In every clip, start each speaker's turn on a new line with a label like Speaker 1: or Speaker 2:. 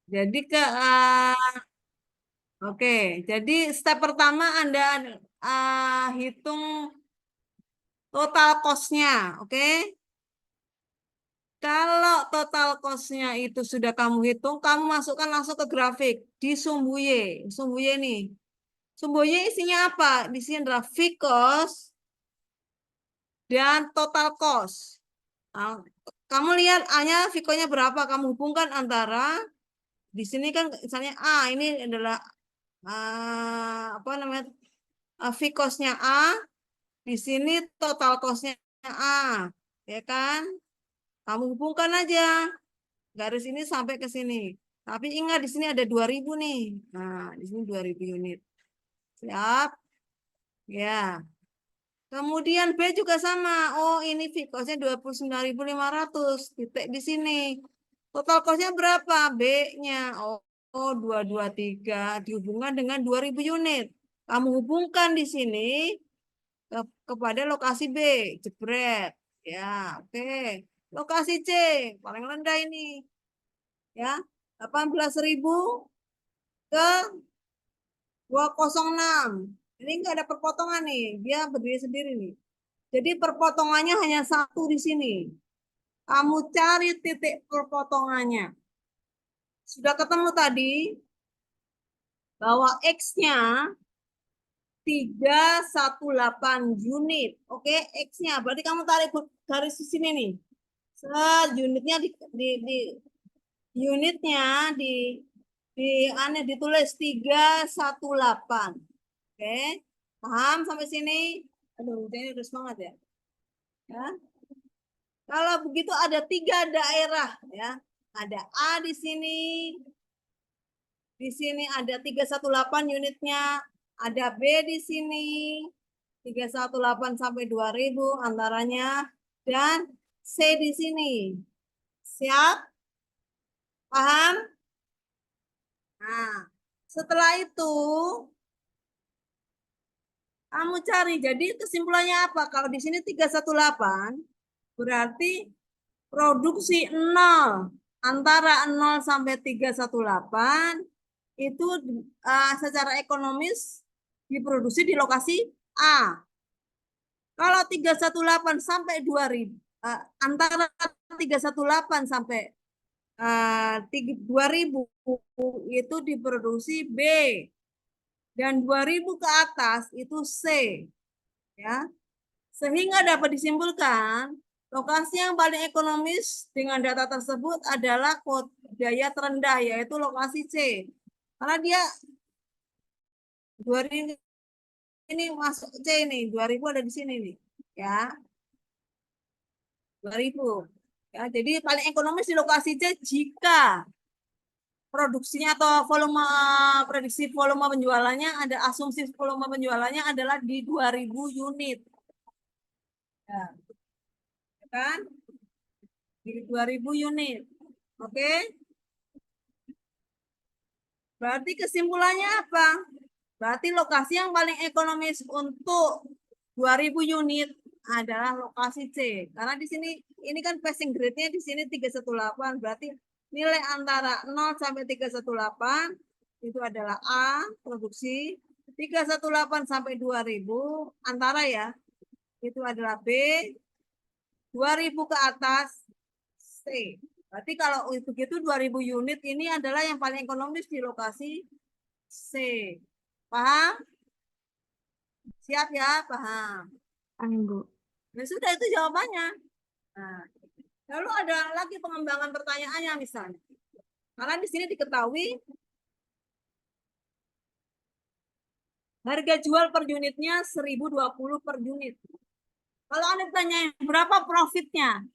Speaker 1: Jadi oke. Jadi step pertama Anda hitung total cost-nya, oke? Kalau total cost-nya itu sudah kamu hitung, kamu masukkan langsung ke grafik di Sumbuye. Sumbuye nih. Sumbuye isinya apa? Di sini adalah fixed cost dan total cost. Nah, kamu lihat A-nya Viko-nya berapa? Kamu hubungkan antara di sini kan misalnya A ini adalah apa namanya? Fixed cost-nya A, di sini total cost-nya A, ya kan? Kamu hubungkan aja garis ini sampai ke sini. Tapi ingat di sini ada 2000 nih. Nah, di sini 2000 unit. Siap? Ya. Kemudian B juga sama. Oh, ini fixed cost-nya 29.500. Titik di sini. Total cost-nya berapa? B-nya. Oh, 223 dihubungkan dengan 2000 unit. Kamu hubungkan di sini kepada lokasi B. Jebret. Ya, oke. Lokasi C paling rendah ini. Ya, 18.000 ke 206. Ini enggak ada perpotongan nih. Dia berdiri sendiri nih. Jadi perpotongannya hanya satu di sini. Kamu cari titik perpotongannya. Sudah ketemu tadi bahwa X-nya 318 unit. Oke, X-nya. Berarti kamu tarik garis di sini nih. Unitnya di unitnya di aneh ditulis 318. Oke. Paham sampai sini? Aduh, ini udah semangat ya. Ya. Kalau begitu ada 3 daerah ya. Ada A di sini ada 318 unitnya, ada B di sini 318 sampai 2000 antaranya, dan C di sini. Siap? Paham? Nah, setelah itu kamu cari. Jadi kesimpulannya apa? Kalau di sini 318 berarti produksi 0 antara 0 sampai 318 itu secara ekonomis diproduksi di lokasi A. Kalau 318 sampai 2000 antara 318 sampai 2000 itu diproduksi B, dan 2000 ke atas itu C, ya. Sehingga dapat disimpulkan lokasi yang paling ekonomis dengan data tersebut adalah biaya terendah, yaitu lokasi C. Karena dia 2000 ini masuk C nih, 2000 ada di sini nih, ya. 2000. Ya, jadi paling ekonomis di lokasi C jika produksinya atau volume prediksi volume penjualannya ada asumsi volume penjualannya adalah di 2000 unit. Ya, kan? Di 2000 unit. Oke? Berarti kesimpulannya apa? Berarti lokasi yang paling ekonomis untuk 2000 unit adalah lokasi C. Karena di sini ini kan passing grade-nya di sini 318. Berarti nilai antara 0 sampai 318 itu adalah A produksi, 318 sampai 2000 antara ya. Itu adalah B, 2000 ke atas C. Berarti kalau begitu 2000 unit ini adalah yang paling ekonomis di lokasi C. Paham? Siap ya? Paham.
Speaker 2: Paham, Bu.
Speaker 1: Ya sudah, itu jawabannya. Nah, lalu ada lagi pengembangan pertanyaannya misalnya. Karena di sini diketahui harga jual per unitnya 1020 per unit. Kalau Anda tanya berapa profitnya?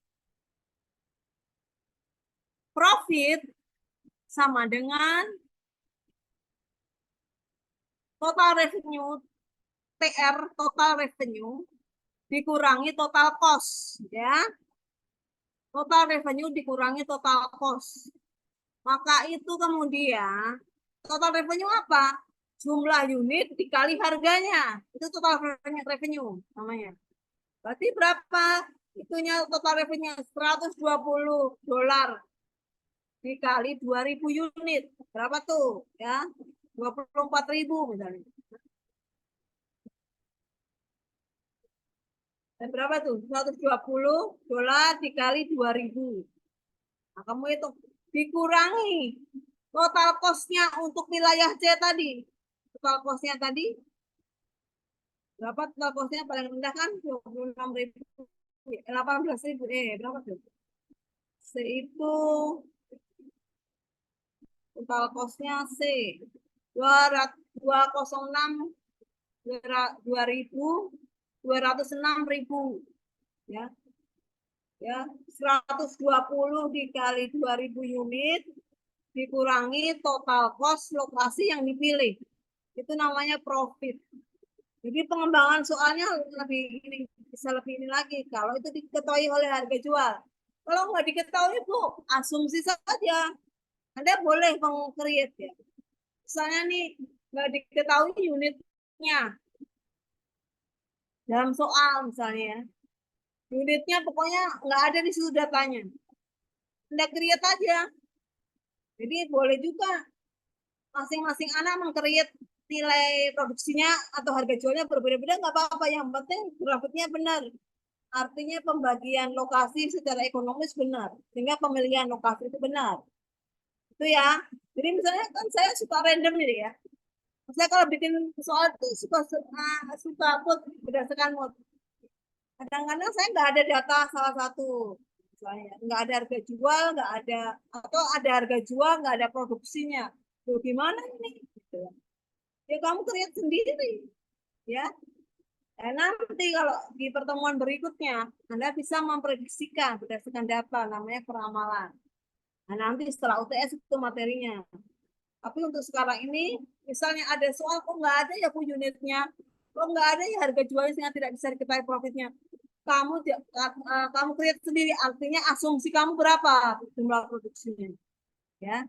Speaker 1: Profit sama dengan total revenue, TR, total revenue, dikurangi total cost. Ya, total revenue dikurangi total cost. Maka itu kemudian total revenue apa? Jumlah unit dikali harganya. Itu total revenue namanya. Berarti berapa? Itunya total revenue $120. dikali 2.000 unit. Berapa tuh? Ya, 24.000 misalnya. Dan berapa tuh? $120 dikali 2.000. Nah, kamu itu dikurangi total cost-nya untuk wilayah C tadi. Total cost-nya tadi berapa total cost-nya paling rendah kan 26.000, 18.000, berapa tuh? C itu total cost-nya C 206 2.206.000 ya. Ya, 120 dikali 2.000 unit dikurangi total cost lokasi yang dipilih. Itu namanya profit. Jadi pengembangan soalnya lebih ini, bisa lebih ini lagi kalau itu diketahui oleh harga jual. Kalau nggak diketahui Bu, asumsi saja. Anda boleh meng-create ya. Misalnya nih nggak diketahui unitnya dalam soal misalnya ya. Unitnya pokoknya nggak ada di situ datanya. Anda create aja. Jadi boleh juga masing-masing anak meng-create nilai produksinya atau harga jualnya berbeda-beda nggak apa-apa. Yang penting grafiknya benar. Artinya pembagian lokasi secara ekonomis benar. Sehingga pemilihan lokasi itu benar. Itu ya. Jadi misalnya kan saya suka random ini ya. Saya kalau bikin soal itu suka put berdasarkan mood. Kadang-kadang saya nggak ada data salah satu. Misalnya nggak ada harga jual, nggak ada atau ada harga jual, nggak ada produksinya. Tuh, gimana ini? Gitu. Ya kamu create sendiri, ya. Dan nanti kalau di pertemuan berikutnya, Anda bisa memprediksikan berdasarkan data, namanya peramalan. Nah, nanti setelah UTS itu materinya. Tapi untuk sekarang ini, misalnya ada soal kok nggak ada ya Bu unitnya, kok nggak ada ya harga jualnya tidak bisa diketahui profitnya. Kamu create sendiri, artinya asumsi kamu berapa jumlah produksinya, ya.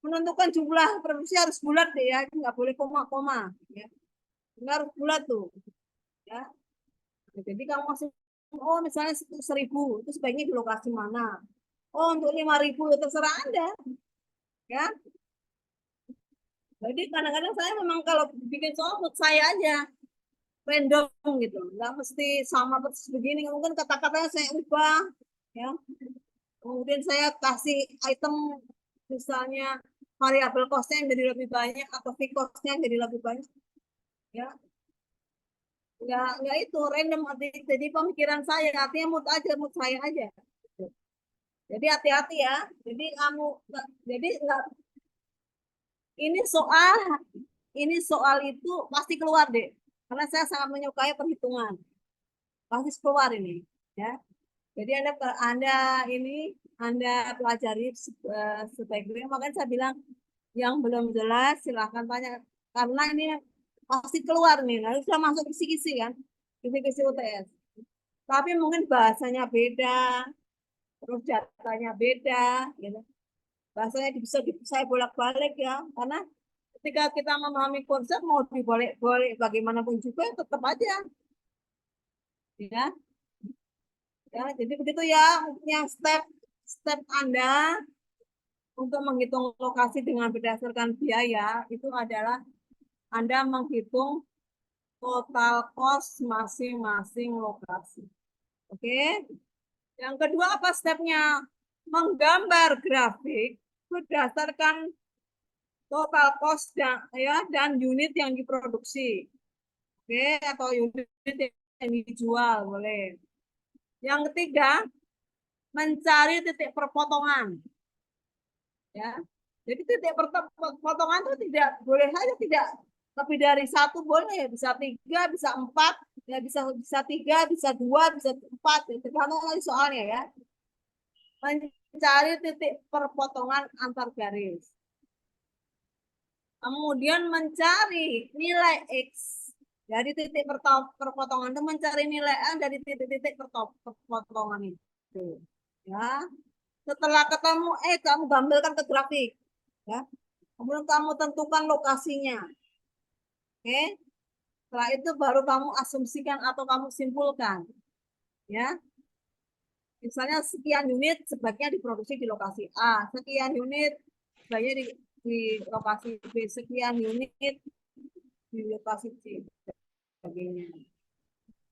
Speaker 1: Menentukan jumlah produksi harus bulat deh ya, nggak boleh koma-koma, ya. Nggak harus bulat tuh, ya. Jadi kamu masuk, oh misalnya 1.000, itu sebaiknya di lokasi mana? Oh untuk 5.000 ya terserah Anda, ya. Jadi kadang-kadang saya memang kalau bikin soal menurut saya aja random gitu, nggak mesti sama persis begini. Mungkin kata-katanya saya ubah, ya. Kemudian saya kasih item misalnya variabel costnya yang jadi lebih banyak atau fixed costnya yang jadi lebih banyak, ya. Nggak itu random, jadi pemikiran saya artinya mood aja, mood saya aja. Jadi hati-hati ya. Jadi kamu jadi nggak ini soal itu pasti keluar deh. Karena saya sangat menyukai perhitungan. Pasti keluar ini, ya. Jadi Anda ini Anda pelajari sebaiknya. Makanya saya bilang yang belum jelas silahkan tanya karena ini pasti keluar nih. Lalu sudah masuk kisi-kisi kan, kisi-kisi UTS. Tapi mungkin bahasanya beda, terus datanya beda, gitu. Bahasanya bisa saya bolak-balik ya, karena ketika kita memahami konsep mau dibalik-balik bagaimanapun juga tetap aja, ya. Ya, jadi begitu ya, yang step Anda untuk menghitung lokasi dengan berdasarkan biaya itu adalah Anda menghitung total cost masing-masing lokasi. Oke. Yang kedua apa stepnya? Menggambar grafik berdasarkan total cost dan unit yang diproduksi. Oke, atau unit yang dijual boleh. Yang ketiga, mencari titik perpotongan. Ya. Jadi titik perpotongan itu tidak boleh saja tidak lebih dari satu boleh, bisa 3, bisa 4, ya bisa 3, bisa 2, bisa 4, ya, tergantung lagi soalnya ya. Mencari titik perpotongan antar garis. Kemudian mencari nilai X dari titik perpotongan itu, mencari nilai A dari titik-titik perpotongan itu. Ya. Setelah ketemu kamu gambarkan ke grafik. Ya. Kemudian kamu tentukan lokasinya. Oke. Setelah itu baru kamu asumsikan atau kamu simpulkan. Ya. Misalnya sekian unit sebaiknya diproduksi di lokasi A, sekian unit sebaiknya di lokasi B, sekian unit di lokasi C, sebagainya.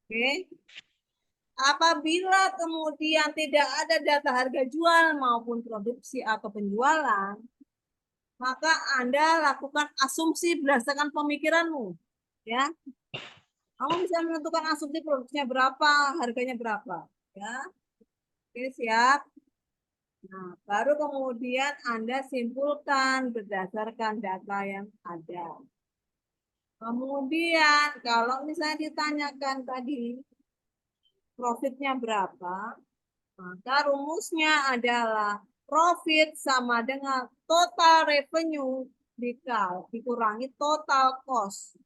Speaker 1: Oke. Apabila kemudian tidak ada data harga jual maupun produksi atau penjualan, maka Anda lakukan asumsi berdasarkan pemikiranmu. Ya, kamu bisa menentukan asumsi produksinya berapa, harganya berapa. Ya, oke, siap. Nah, baru kemudian Anda simpulkan berdasarkan data yang ada. Kemudian, kalau misalnya ditanyakan tadi profitnya berapa, maka rumusnya adalah profit sama dengan total revenue dikurangi total cost.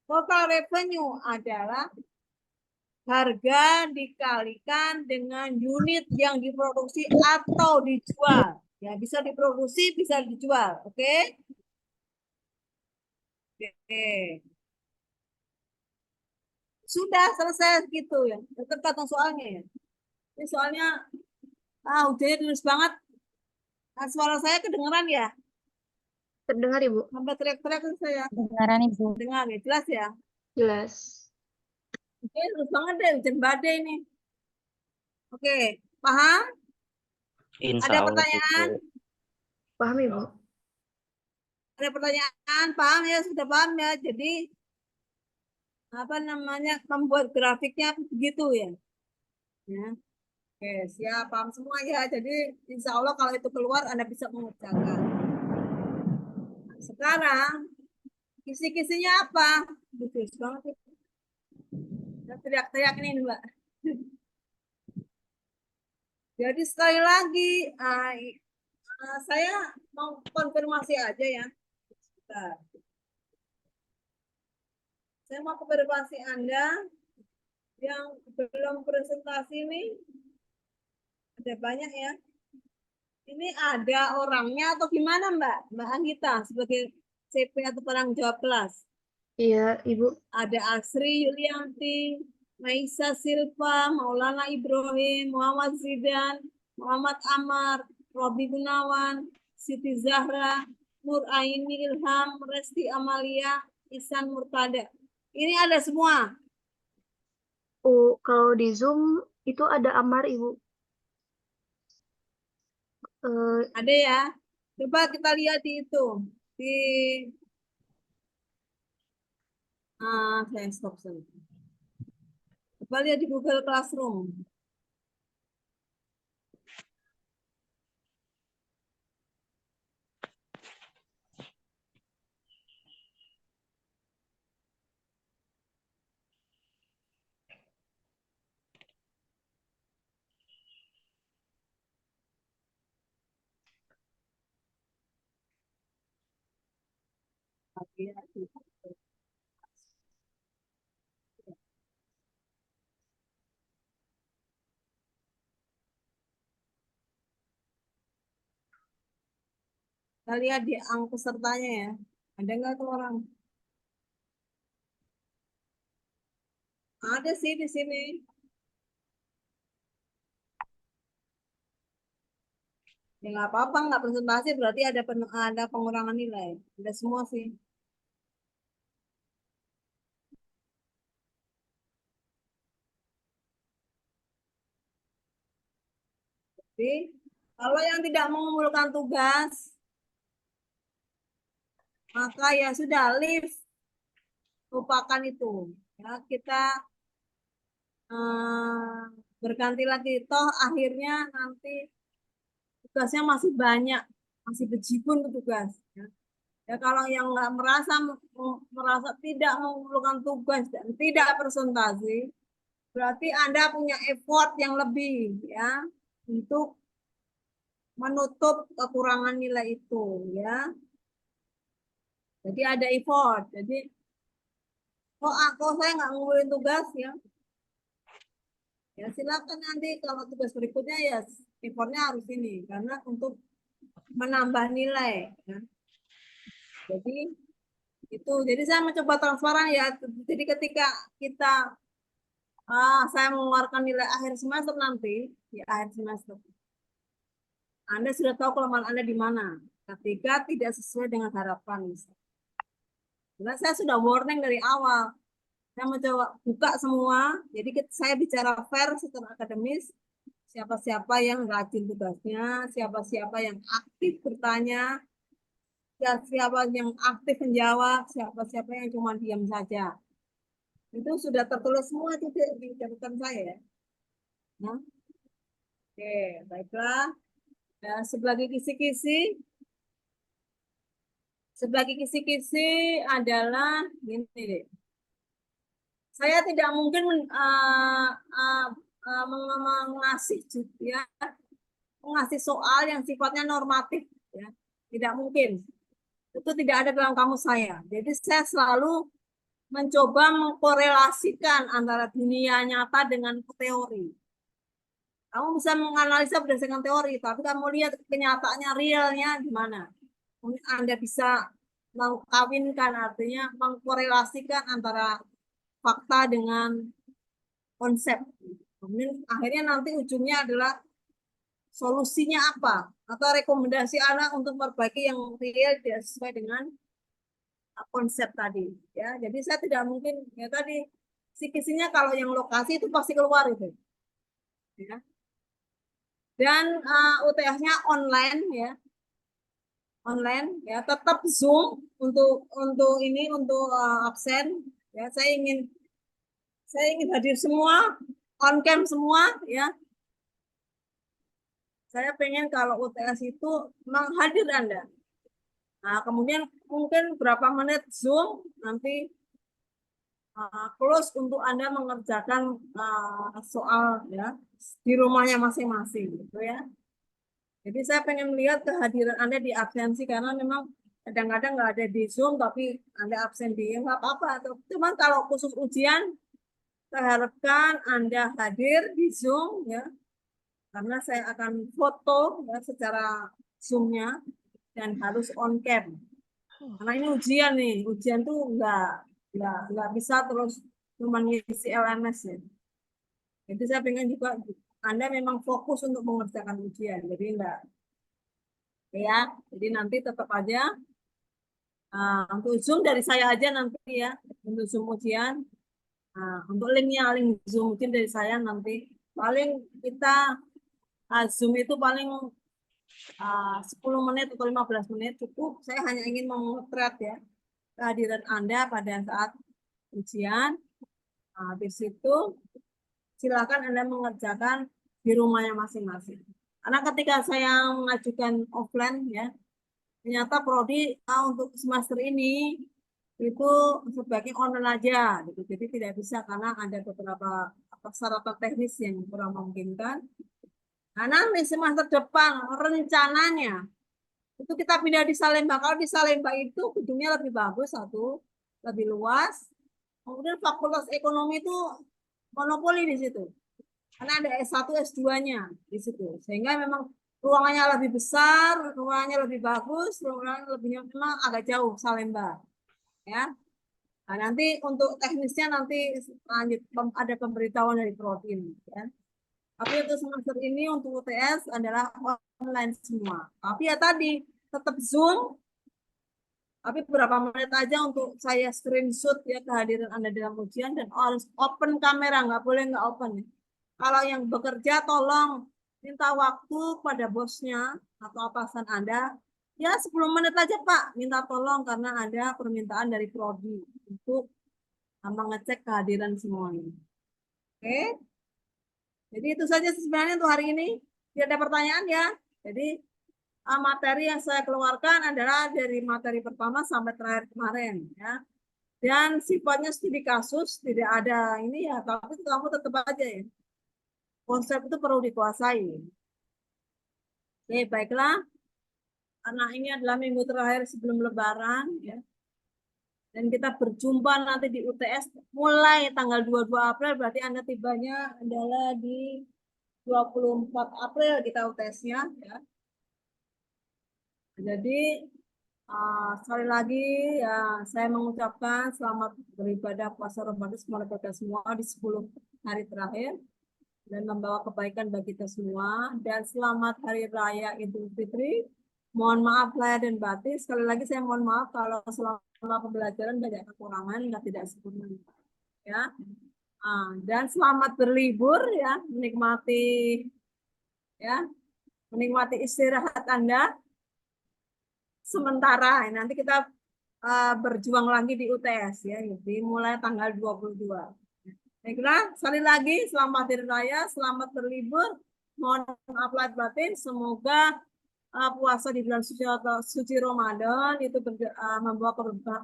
Speaker 1: Total revenue adalah harga dikalikan dengan unit yang diproduksi atau dijual. Ya, bisa diproduksi, bisa dijual. Oke? Oke. Sudah selesai gitu ya. Tergantung soalnya ya. Ini soalnya hujannya deras banget. Nah, suara saya kedengeran ya?
Speaker 2: Terdengar Ibu?
Speaker 1: Sampai teriak-teriak kan saya.
Speaker 3: Kedengaran Ibu.
Speaker 1: Dengar ya, jelas ya?
Speaker 2: Jelas.
Speaker 1: Oke, terus banget deh hujan badai nih. Oke, paham?
Speaker 4: Insya
Speaker 1: Ada
Speaker 4: Allah,
Speaker 1: pertanyaan?
Speaker 4: Bu.
Speaker 2: Paham Ibu?
Speaker 1: Ada pertanyaan? Paham ya? Sudah paham ya? Jadi apa namanya membuat grafiknya begitu ya? Ya. Oke, siap, paham semua ya. Jadi insya Allah kalau itu keluar Anda bisa mengerjakan. Sekarang kisi-kisinya apa? Bagus banget. Teriak-teriak nih Mbak. Jadi sekali lagi, saya mau konfirmasi aja ya. Bentar. Saya mau konfirmasi Anda yang belum presentasi ini. Ada banyak ya. Ini ada orangnya atau gimana Mbak? Mbak Anggita sebagai CP atau penanggung jawab kelas.
Speaker 2: Iya Ibu.
Speaker 1: Ada Asri Yulianti, Maisa Silva, Maulana Ibrahim, Muhammad Zidan, Muhammad Amar, Robi Gunawan, Siti Zahra, Nur Aini Ilham, Resti Amalia, Ihsan Murtada. Ini ada semua.
Speaker 2: Kalau di Zoom itu ada Amar Ibu.
Speaker 1: Ada ya. Coba kita lihat di itu. Di saya stop sebentar. Coba lihat di Google Classroom. Kita lihat di angka pesertanya ya. Ada nggak tuh orang? Ada sih di sini. Ya nggak apa-apa, nggak presentasi berarti ada pengurangan nilai. Ada semua sih. Jadi kalau yang tidak mengumpulkan tugas, maka ya sudah lift, lupakan itu. Ya kita berganti lagi. Toh akhirnya nanti tugasnya masih banyak, masih bejibun tugas. Ya. Ya kalau yang nggak merasa tidak mengumpulkan tugas dan tidak presentasi, berarti Anda punya effort yang lebih ya untuk menutup kekurangan nilai itu ya. Jadi ada effort. Jadi kok saya nggak ngumpulin tugas ya. Ya silakan nanti kalau tugas berikutnya ya effortnya harus ini karena untuk menambah nilai ya. Jadi itu jadi saya mencoba transparan ya. Jadi ketika kita Saya mengeluarkan nilai akhir semester nanti, di akhir semester. Anda sudah tahu kelemahan Anda di mana. Ketika tidak sesuai dengan harapan. Karena saya sudah warning dari awal. Saya mencoba buka semua. Jadi saya bicara fair secara akademis. Siapa-siapa yang rajin tugasnya, siapa-siapa yang aktif bertanya, siapa yang aktif menjawab, siapa-siapa yang cuma diam saja. Itu sudah tertulis semua itu di catatan saya ya. Nah, oke, baiklah. Ya, sebagai kisi-kisi adalah gini deh. Saya tidak mungkin mengasih ya, mengasih soal yang sifatnya normatif ya. Tidak mungkin. Itu tidak ada dalam kamus saya. Jadi saya selalu mencoba mengkorelasikan antara dunia nyata dengan teori. Kamu bisa menganalisa berdasarkan teori, tapi kamu lihat kenyataannya realnya di mana. Anda bisa mengkawinkan, artinya mengkorelasikan antara fakta dengan konsep. Kemudian akhirnya nanti ujungnya adalah solusinya apa atau rekomendasi anak untuk memperbaiki yang real tidak sesuai dengan konsep tadi. Ya, jadi saya tidak mungkin ya tadi sikisinya kalau yang lokasi itu pasti keluar itu. Ya. Dan UTS-nya online ya, online ya, tetap Zoom untuk ini untuk absen ya. Saya ingin hadir semua, on cam semua ya. Saya pengen kalau UTS itu menghadir Anda. Nah, kemudian mungkin berapa menit Zoom nanti close untuk Anda mengerjakan soal ya di rumahnya masing-masing gitu ya. Jadi saya pengen melihat kehadiran Anda di absensi karena memang kadang-kadang nggak ada di Zoom tapi Anda absen di nggak apa-apa. Cuman kalau khusus ujian saya harapkan Anda hadir di Zoom ya karena saya akan foto ya secara Zoom-nya dan harus on cam. Karena ini ujian nih, ujian tuh nggak bisa terus cuma ngisi LMS ya. Jadi saya pengen juga Anda memang fokus untuk mengerjakan ujian, jadi enggak ya. Jadi nanti tetap aja untuk Zoom dari saya aja nanti ya untuk Zoom ujian. Untuk link Zoom mungkin dari saya nanti paling kita Zoom itu paling 10 menit atau 15 menit cukup. Saya hanya ingin memotret ya kehadiran Anda pada saat ujian. Habis itu silakan Anda mengerjakan di rumahnya masing-masing. Karena ketika saya mengajukan offline ya, ternyata prodi untuk semester ini itu sebaiknya online aja gitu. Jadi tidak bisa karena ada beberapa persyaratan teknis yang kurang memungkinkan. Nah, nanti semester depan rencananya itu kita pindah di Salemba. Kalau di Salemba itu gedungnya lebih bagus satu, lebih luas. Kemudian Fakultas Ekonomi itu monopoli di situ. Karena ada S1, S2-nya di situ. Sehingga memang ruangannya lebih besar, ruangannya lebih bagus, ruangannya lebihnya memang agak jauh Salemba. Ya. Nah, nanti untuk teknisnya nanti lanjut ada pemberitahuan dari Prodim ya. Tapi untuk semester ini untuk UTS adalah online semua. Tapi ya tadi tetap Zoom, tapi berapa menit aja untuk saya screenshot ya kehadiran Anda dalam ujian dan harus open kamera, nggak boleh nggak open. Kalau yang bekerja tolong minta waktu pada bosnya atau atasan Anda. Ya 10 menit aja Pak, minta tolong karena ada permintaan dari Prodi untuk mengecek kehadiran semuanya. Oke, jadi itu saja sebenarnya untuk hari ini. Tidak ada pertanyaan ya. Jadi materi yang saya keluarkan adalah dari materi pertama sampai terakhir kemarin ya. Dan sifatnya studi kasus, tidak ada ini ya, tapi kamu tetap aja ya. Konsep itu perlu dikuasai. Oke, baiklah. Karena ini adalah minggu terakhir sebelum Lebaran ya. Dan kita berjumpa nanti di UTS mulai tanggal 22 April, berarti Anda tibanya adalah di 24 April kita UTS-nya ya. Jadi Sekali lagi ya saya mengucapkan selamat beribadah puasa Ramadan semoga kita semua di 10 hari terakhir dan membawa kebaikan bagi kita semua dan selamat hari raya Idul Fitri. Mohon maaf lahir dan batin. Sekali lagi saya mohon maaf kalau selama pembelajaran banyak kekurangan dan tidak sempurna ya. Dan selamat berlibur ya, menikmati istirahat Anda sementara. Nanti kita berjuang lagi di UTS ya, dimulai tanggal 22. Baiklah, sekali lagi selamat hari raya, selamat berlibur. Mohon maaf lahir batin, semoga puasa di bulan suci Ramadan itu membawa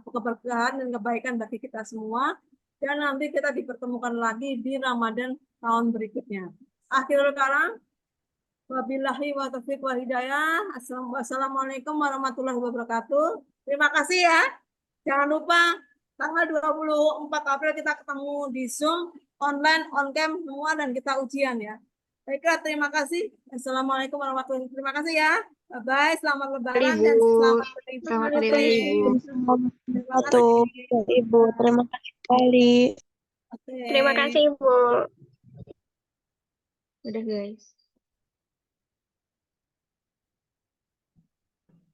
Speaker 1: keberkahan dan kebaikan bagi kita semua. Dan nanti kita dipertemukan lagi di Ramadan tahun berikutnya. Akhirul kalam, wabillahi wa taufiq wa hidayah. Assalamualaikum warahmatullahi wabarakatuh. Terima kasih ya. Jangan lupa tanggal 24 April kita ketemu di Zoom, online, on cam semua dan kita ujian ya. Baiklah, terima kasih. Assalamualaikum warahmatullahi wabarakatuh. Terima kasih ya. Bye-bye, selamat lebaran dan
Speaker 2: Ibu.
Speaker 1: selamat berlibur.
Speaker 2: Selamat hari raya, Ibu.
Speaker 1: Terima
Speaker 3: Wabarakatuh,
Speaker 1: kasih.
Speaker 3: Ibu. Terima kasih sekali.
Speaker 1: Oke.
Speaker 2: Terima kasih, Ibu. Udah, guys.